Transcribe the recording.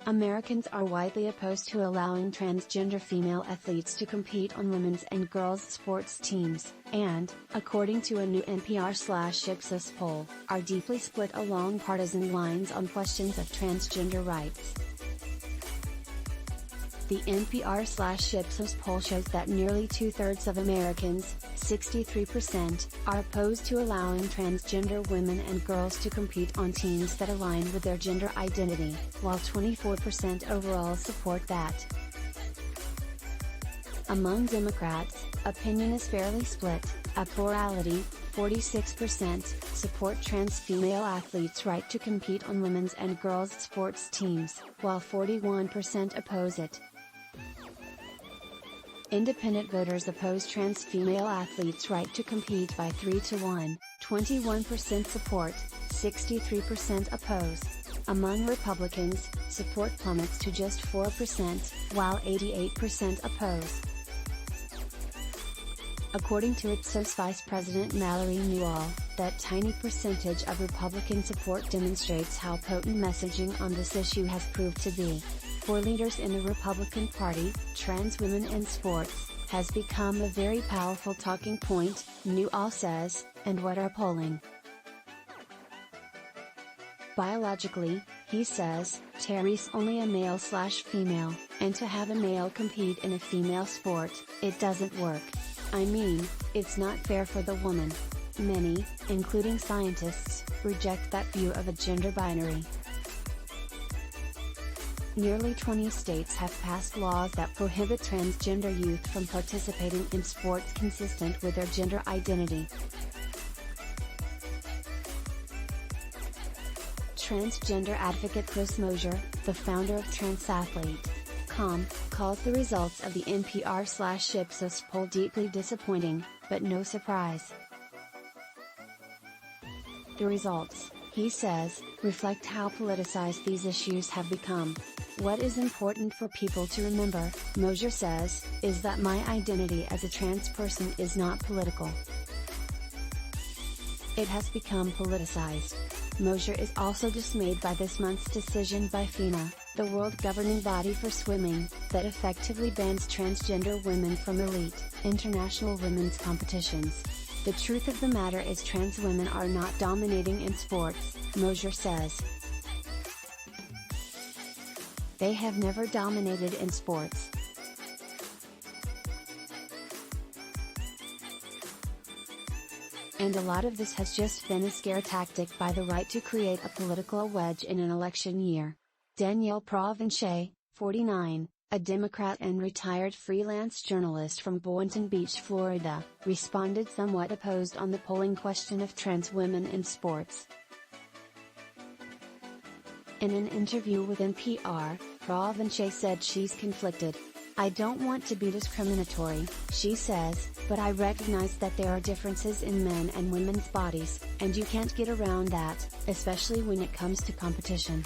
Americans are widely opposed to allowing transgender female athletes to compete on women's and girls' sports teams, and, according to a new NPR/Ipsos poll, are deeply split along partisan lines on questions of transgender rights. The NPR/Ipsos poll shows that nearly two-thirds of Americans, 63%, are opposed to allowing transgender women and girls to compete on teams that align with their gender identity, while 24% overall support that. Among Democrats, opinion is fairly split. A plurality, 46%, support trans female athletes' right to compete on women's and girls' sports teams, while 41% oppose it. Independent voters oppose trans female athletes' right to compete by 3-1, 21% support, 63% oppose. Among Republicans, support plummets to just 4%, while 88% oppose. According to Ipsos Vice President Mallory Newall, that tiny percentage of Republican support demonstrates how potent messaging on this issue has proved to be. For leaders in the Republican Party, trans women in sports has become a very powerful talking point, Newall says, and what are polling? Biologically, he says, Terry's only a male/female, and to have a male compete in a female sport, it doesn't work. I mean, it's not fair for the woman. Many, including scientists, reject that view of a gender binary. Nearly 20 states have passed laws that prohibit transgender youth from participating in sports consistent with their gender identity. Transgender advocate Chris Mosier, the founder of transathlete.com, calls the results of the NPR/Ipsos poll deeply disappointing, but no surprise. The results, he says, reflect how politicized these issues have become. What is important for people to remember, Mosier says, is that my identity as a trans person is not political. It has become politicized. Mosier is also dismayed by this month's decision by FINA, the world governing body for swimming, that effectively bans transgender women from elite, international women's competitions. The truth of the matter is trans women are not dominating in sports, Mosier says. They have never dominated in sports. And a lot of this has just been a scare tactic by the right to create a political wedge in an election year. Danielle Provencher, 49, a Democrat and retired freelance journalist from Boynton Beach, Florida, responded somewhat opposed on the polling question of trans women in sports. In an interview with NPR, Provencher said she's conflicted. I don't want to be discriminatory, she says, but I recognize that there are differences in men and women's bodies, and you can't get around that, especially when it comes to competition.